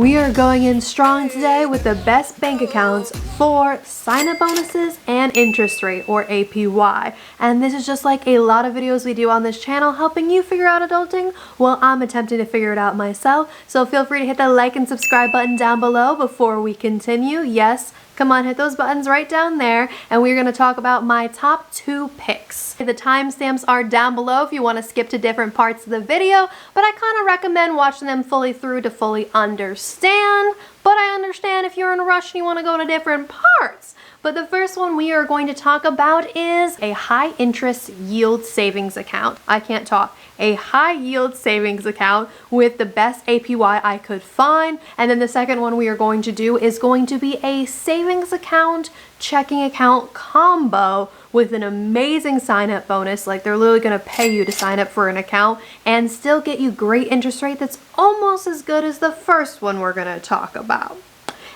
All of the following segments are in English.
We are going in strong today with the best bank accounts for sign-up bonuses and interest rate, or APY. And this is just like a lot of videos we do on this channel helping you figure out adulting. Well, I'm attempting to figure it out myself, so feel free to hit the like and subscribe button down below before we continue. Yes, come on, hit those buttons right down there, and we're going to talk about my top 2 picks. The timestamps are down below if you want to skip to different parts of the video, but I kind of recommend watching them fully through to fully understand. But I understand if you're in a rush and you want to go to different parts. But the first one we are going to talk about is a high interest yield savings account. I can't talk. A high yield savings account with the best APY I could find. And then the second one we are going to do is going to be a savings account, checking account combo with an amazing sign up bonus. Like, they're literally going to pay you to sign up for an account and still get you great interest rate that's almost as good as the first one we're going to talk about.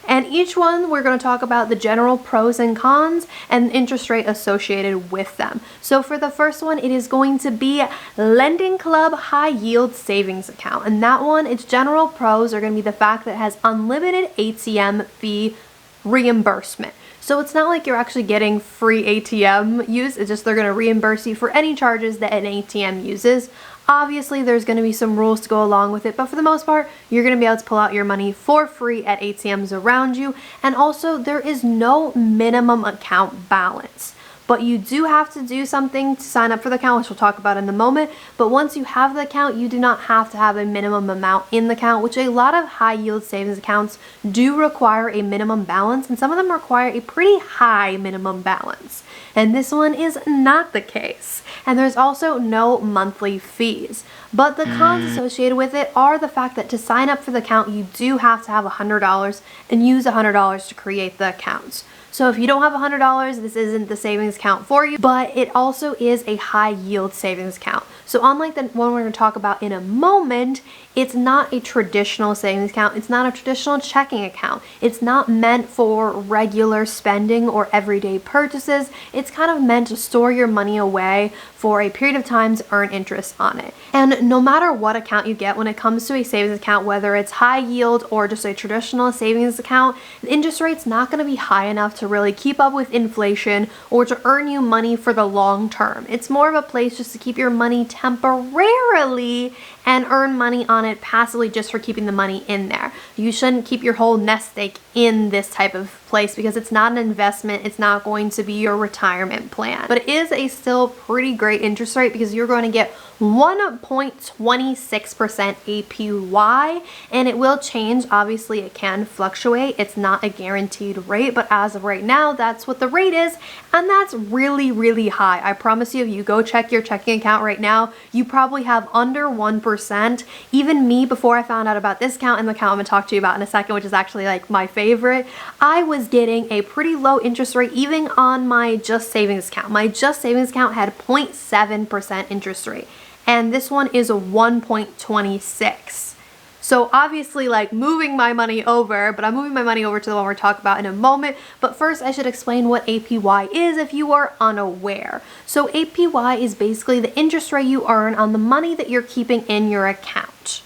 And each one we're going to talk about the general pros and cons and interest rate associated with them. So for the first one, it is going to be Lending Club High Yield Savings Account. And that one, its general pros are going to be the fact that it has unlimited ATM fee reimbursement. So it's not like you're actually getting free ATM use, it's just they're going to reimburse you for any charges that an ATM uses. Obviously, there's going to be some rules to go along with it, but for the most part, you're going to be able to pull out your money for free at ATMs around you. And also, there is no minimum account balance. But you do have to do something to sign up for the account, which we'll talk about in a moment. But once you have the account, you do not have to have a minimum amount in the account, which a lot of high yield savings accounts do require a minimum balance, and some of them require a pretty high minimum balance. And this one is not the case. And there's also no monthly fees. But the cons associated with it are the fact that to sign up for the account, you do have to have $100 and use $100 to create the accounts. So if you don't have $100, this isn't the savings account for you, but it also is a high yield savings account. So unlike the one we're going to talk about in a moment, it's not a traditional savings account. It's not a traditional checking account. It's not meant for regular spending or everyday purchases. It's kind of meant to store your money away for a period of time to earn interest on it. And no matter what account you get when it comes to a savings account, whether it's high yield or just a traditional savings account, the interest rate's not going to be high enough to really keep up with inflation or to earn you money for the long term. It's more of a place just to keep your money temporarily and earn money on it passively just for keeping the money in there. You shouldn't keep your whole nest egg in this type of place because it's not an investment. It's not going to be your retirement plan. But it is a still pretty great interest rate because you're going to get 1.26% APY, and it will change. Obviously, it can fluctuate. It's not a guaranteed rate, but as of right now, that's what the rate is, and that's really, really high. I promise you, if you go check your checking account right now, you probably have under 1%. Even me, before I found out about this account and the account I'm going to talk to you about in a second, which is actually like my favorite, I was getting a pretty low interest rate even on my Just Savings account. My Just Savings account had 0.7% interest rate. And this one is a 1.26. So obviously, like, moving my money over, but I'm moving my money over to the one we're talking about in a moment. But first, I should explain what APY is if you are unaware. So APY is basically the interest rate you earn on the money that you're keeping in your account.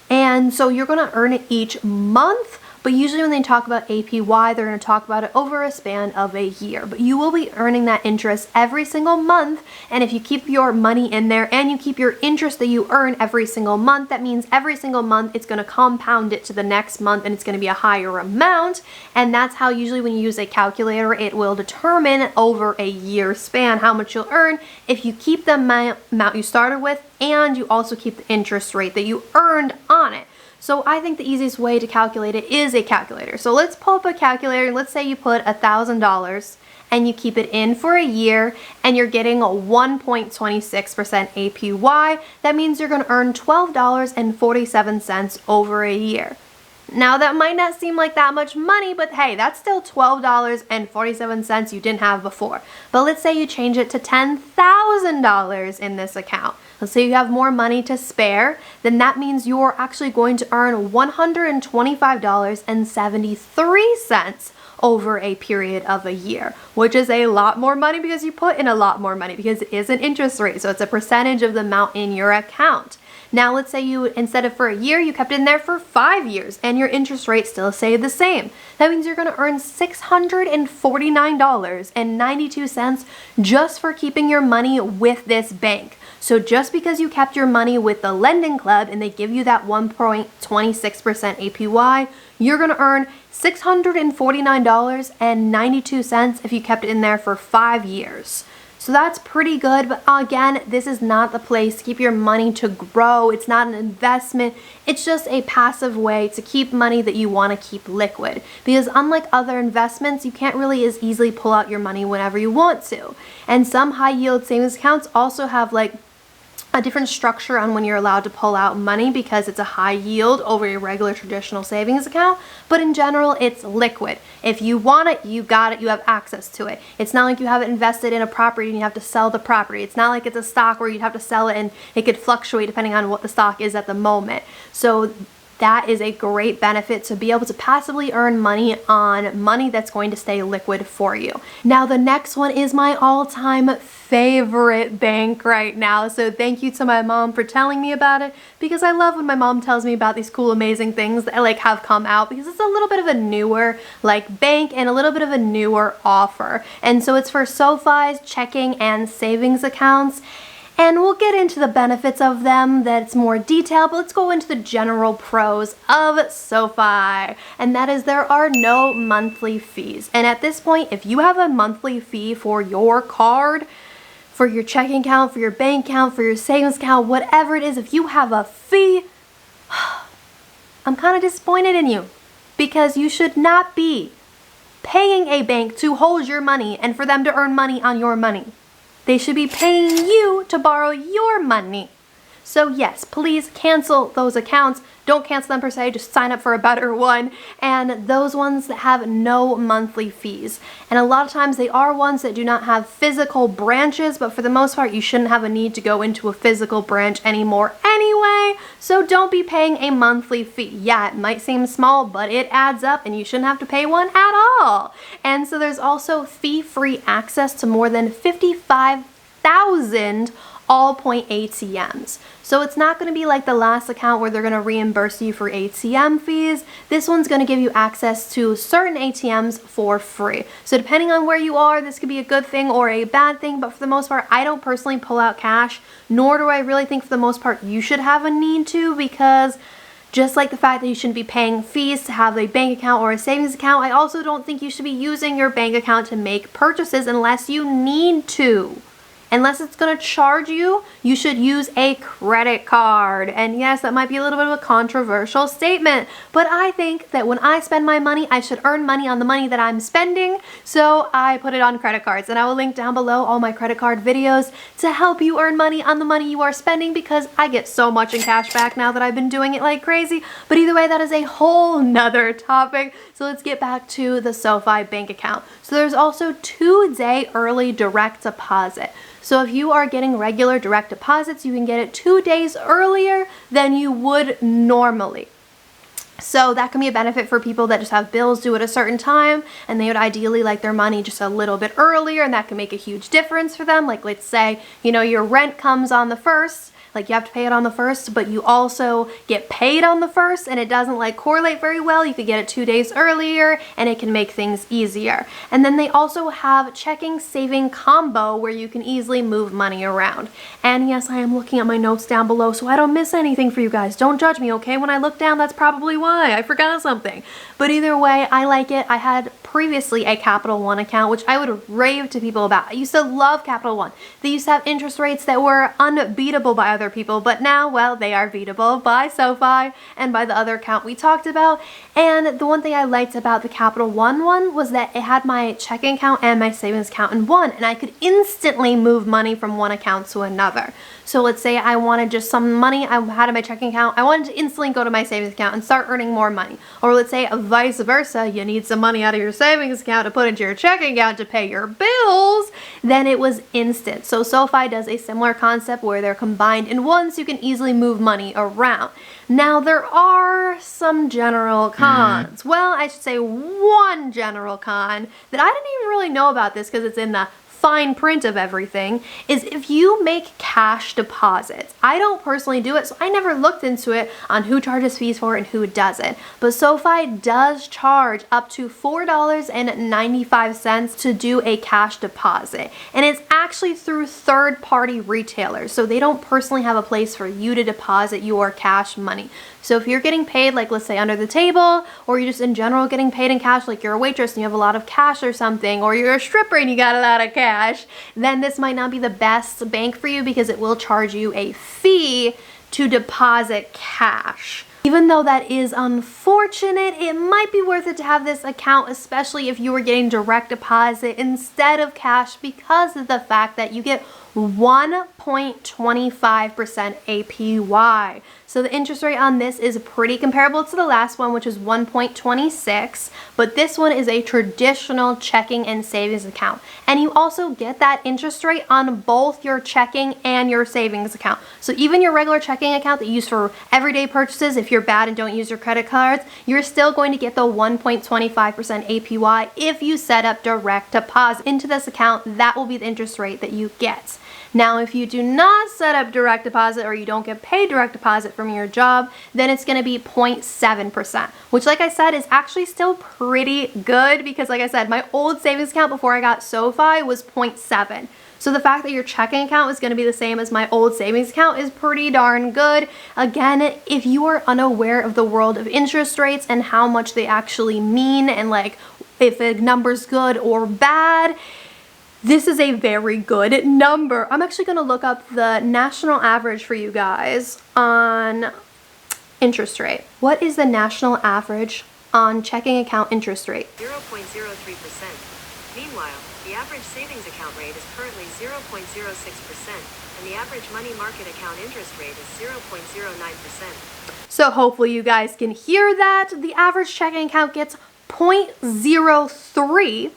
And so you're going to earn it each month. But usually when they talk about APY, they're going to talk about it over a span of a year. But you will be earning that interest every single month. And if you keep your money in there and you keep your interest that you earn every single month, that means every single month it's going to compound it to the next month and it's going to be a higher amount. And that's how usually when you use a calculator, it will determine over a year span how much you'll earn if you keep the amount you started with and you also keep the interest rate that you earned on it. So I think the easiest way to calculate it is a calculator. So let's pull up a calculator. Let's say you put $1,000 and you keep it in for a year and you're getting a 1.26% APY. That means you're going to earn $12.47 over a year. Now that might not seem like that much money, but hey, that's still $12.47 you didn't have before. But let's say you change it to $10,000 in this account. Let's say you have more money to spare, then that means you're actually going to earn $125.73 over a period of a year, which is a lot more money because you put in a lot more money because it is an interest rate. So it's a percentage of the amount in your account. Now let's say you, instead of for a year, you kept it in there for 5 years and your interest rate still stayed the same. That means you're gonna earn $649.92 just for keeping your money with this bank. So just because you kept your money with the lending club and they give you that 1.26% APY, you're gonna earn $649.92 if you kept it in there for 5 years. So that's pretty good, but again, this is not the place to keep your money to grow. It's not an investment. It's just a passive way to keep money that you want to keep liquid. Because unlike other investments, you can't really as easily pull out your money whenever you want to. And some high yield savings accounts also have like a different structure on when you're allowed to pull out money because it's a high yield over a regular traditional savings account. But in general, it's liquid. If you want it, you got it, you have access to it. It's not like you have it invested in a property and you have to sell the property. It's not like it's a stock where you'd have to sell it and it could fluctuate depending on what the stock is at the moment. So that is a great benefit, to be able to passively earn money on money that's going to stay liquid for you. Now the next one is my all-time favorite bank right now. So thank you to my mom for telling me about it, because I love when my mom tells me about these cool, amazing things that like have come out, because it's a little bit of a newer like bank and a little bit of a newer offer. And so it's for SOFI's checking and savings accounts. And we'll get into the benefits of them, that's more detailed, but let's go into the general pros of SOFI. And that is there are no monthly fees. And at this point, if you have a monthly fee for your card, for your checking account, for your bank account, for your savings account, whatever it is, if you have a fee, I'm kind of disappointed in you, because you should not be paying a bank to hold your money and for them to earn money on your money. They should be paying you to borrow your money. So yes, please cancel those accounts. Don't cancel them per se, just sign up for a better one. And those ones that have no monthly fees. And a lot of times they are ones that do not have physical branches, but for the most part, you shouldn't have a need to go into a physical branch anymore anyway. So don't be paying a monthly fee. Yeah, it might seem small, but it adds up and you shouldn't have to pay one at all. And so there's also fee-free access to more than 55,000 all-point ATMs. So it's not going to be like the last account where they're going to reimburse you for ATM fees. This one's going to give you access to certain ATMs for free. So depending on where you are, this could be a good thing or a bad thing, but for the most part, I don't personally pull out cash, nor do I really think for the most part you should have a need to, because just like the fact that you shouldn't be paying fees to have a bank account or a savings account, I also don't think you should be using your bank account to make purchases unless you need to. Unless it's going to charge you, you should use a credit card. And yes, that might be a little bit of a controversial statement, but I think that when I spend my money, I should earn money on the money that I'm spending. So I put it on credit cards, and I will link down below all my credit card videos to help you earn money on the money you are spending, because I get so much in cash back now that I've been doing it like crazy. But either way, that is a whole nother topic. So let's get back to the SOFI bank account. So there's also 2-day early direct deposit. So if you are getting regular direct deposits, you can get it 2 days earlier than you would normally. So that can be a benefit for people that just have bills due at a certain time and they would ideally like their money just a little bit earlier, and that can make a huge difference for them. Like let's say, you know, your rent comes on the 1st, like you have to pay it on the 1st, but you also get paid on the 1st and it doesn't like correlate very well. You could get it 2 days earlier and it can make things easier. And then they also have checking saving combo where you can easily move money around. And yes, I am looking at my notes down below so I don't miss anything for you guys. Don't judge me, okay? When I look down, that's probably why I forgot something. But either way, I like it. I had previously a Capital One account, which I would rave to people about. I used to love Capital One. They used to have interest rates that were unbeatable by other people, but now, well, they are beatable by SOFI and by the other account we talked about. And the one thing I liked about the Capital One was that it had my checking account and my savings account in one, and I could instantly move money from one account to another. So let's say I wanted just some money I had in my checking account, I wanted to instantly go to my savings account and start earning more money. Or let's say vice versa, you need some money out of your savings account to put into your checking account to pay your bills, then it was instant. So SOFI does a similar concept where they're combined in one so you can easily move money around. Now there are some general cons. Well, I should say one general con that I didn't even really know about this because it's in the fine print of everything is if you make cash deposits. I don't personally do it, so I never looked into it on who charges fees for it and who doesn't. But SOFI does charge up to $4.95 to do a cash deposit. And it's actually through third-party retailers, so they don't personally have a place for you to deposit your cash money. So if you're getting paid, like let's say under the table, or you're just in general getting paid in cash, like you're a waitress and you have a lot of cash or something, or you're a stripper and you got a lot of cash, then this might not be the best bank for you because it will charge you a fee to deposit cash. Even though that is unfortunate, it might be worth it to have this account, especially if you were getting direct deposit instead of cash, because of the fact that you get 1.25% APY. So the interest rate on this is pretty comparable to the last one, which is 1.26, but this one is a traditional checking and savings account. And you also get that interest rate on both your checking and your savings account. So even your regular checking account that you use for everyday purchases, if you're bad and don't use your credit cards, you're still going to get the 1.25% APY if you set up direct deposit into this account. That will be the interest rate that you get. Now, if you do not set up direct deposit or you don't get paid direct deposit from your job, then it's going to be 0.7%, which, like I said, is actually still pretty good because, like I said, my old savings account before I got SOFI was 0.7. So the fact that your checking account is going to be the same as my old savings account is pretty darn good. Again, if you are unaware of the world of interest rates and how much they actually mean and like if a number's good or bad, this is a very good number. I'm actually going to look up the national average for you guys on interest rate. What is the national average on checking account interest rate? 0.03%. Meanwhile, the average savings account rate is currently 0.06%, and the average money market account interest rate is 0.09%. So hopefully you guys can hear that. The average checking account gets 0.03.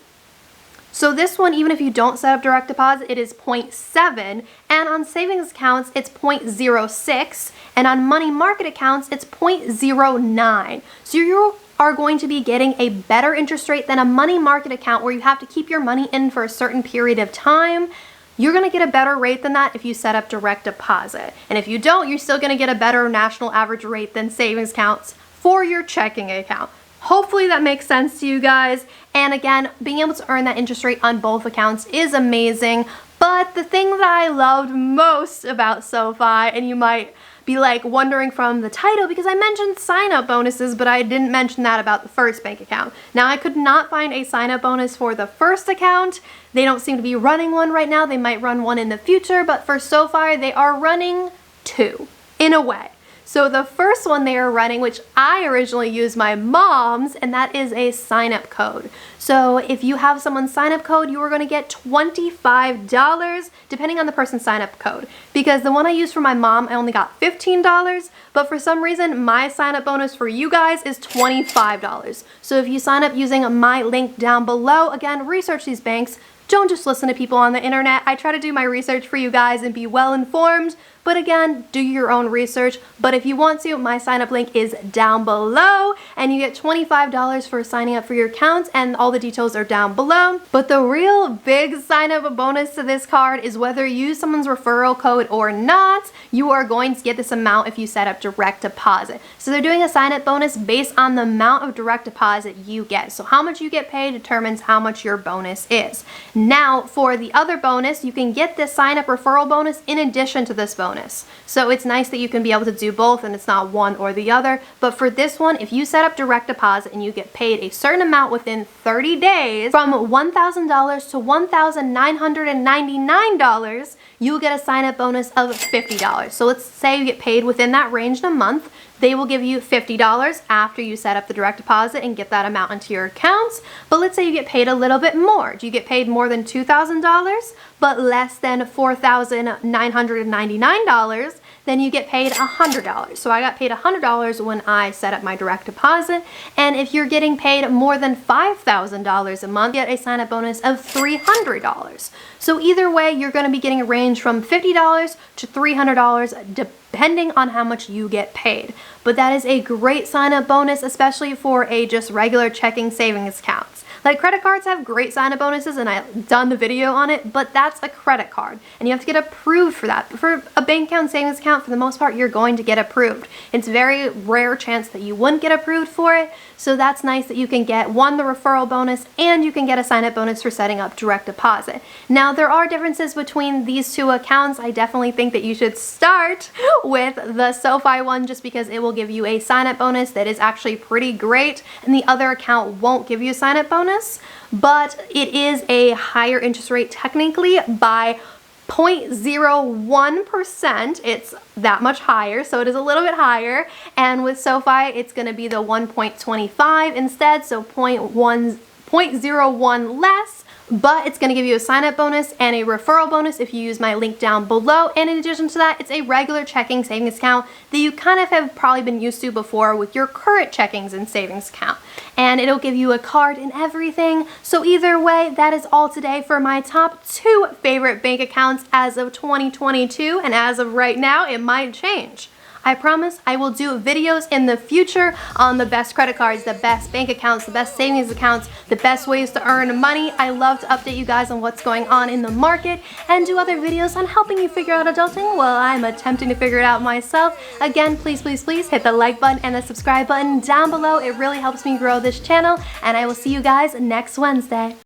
So this one, even if you don't set up direct deposit, it is 0.7, and on savings accounts, it's 0.06, and on money market accounts, it's 0.09. So you are going to be getting a better interest rate than a money market account where you have to keep your money in for a certain period of time. You're going to get a better rate than that if you set up direct deposit. And if you don't, you're still going to get a better national average rate than savings accounts for your checking account. Hopefully that makes sense to you guys. And again, being able to earn that interest rate on both accounts is amazing. But the thing that I loved most about SOFI, and you might be like wondering from the title, because I mentioned sign-up bonuses, but I didn't mention that about the first bank account. Now, I could not find a sign-up bonus for the first account. They don't seem to be running one right now. They might run one in the future, but for SOFI, they are running two, in a way. So the first one they are running, which I originally used my mom's, and that is a sign-up code. So if you have someone's sign-up code, you are going to get $25, depending on the person's sign-up code. Because the one I used for my mom, I only got $15, but for some reason, my sign-up bonus for you guys is $25. So if you sign up using my link down below, again, research these banks. Don't just listen to people on the internet. I try to do my research for you guys and be well informed. But again, do your own research. But if you want to, my sign up link is down below and you get $25 for signing up for your account, and all the details are down below. But the real big sign up bonus to this card is whether you use someone's referral code or not, you are going to get this amount if you set up direct deposit. So they're doing a sign up bonus based on the amount of direct deposit you get. So how much you get paid determines how much your bonus is. Now for the other bonus, you can get this sign up referral bonus in addition to this bonus. So it's nice that you can be able to do both and it's not one or the other. But for this one, if you set up direct deposit and you get paid a certain amount within 30 days, from $1,000 to $1,999, you will get a sign up bonus of $50. So let's say you get paid within that range in a month. They will give you $50 after you set up the direct deposit and get that amount into your accounts. But let's say you get paid a little bit more. Do you get paid more than $2,000 but less than $4,999? Then you get paid $100. So I got paid $100 when I set up my direct deposit. And if you're getting paid more than $5,000 a month, you get a sign-up bonus of $300. So either way, you're going to be getting a range from $50 to $300 depending on how much you get paid. But that is a great sign-up bonus, especially for a just regular checking savings accounts. Like, credit cards have great sign-up bonuses, and I've done the video on it, but that's a credit card, and you have to get approved for that. For a bank account, savings account, for the most part, you're going to get approved. It's very rare chance that you wouldn't get approved for it, so that's nice that you can get, one, the referral bonus, and you can get a sign-up bonus for setting up direct deposit. Now, there are differences between these two accounts. I definitely think that you should start with the SOFI one just because it will give you a sign-up bonus that is actually pretty great, and the other account won't give you a sign-up bonus, but it is a higher interest rate technically by 0.01%. It's that much higher, so it is a little bit higher. And with SOFI, it's going to be the 1.25 instead, so 0.01 less. But it's going to give you a sign-up bonus and a referral bonus if you use my link down below. And in addition to that, it's a regular checking savings account that you kind of have probably been used to before with your current checkings and savings account. And it'll give you a card and everything. So either way, that is all today for my top 2 favorite bank accounts as of 2022. And as of right now, it might change. I promise I will do videos in the future on the best credit cards, the best bank accounts, the best savings accounts, the best ways to earn money. I love to update you guys on what's going on in the market and do other videos on helping you figure out adulting while I'm attempting to figure it out myself. Again, please, please, please hit the like button and the subscribe button down below. It really helps me grow this channel, and I will see you guys next Wednesday.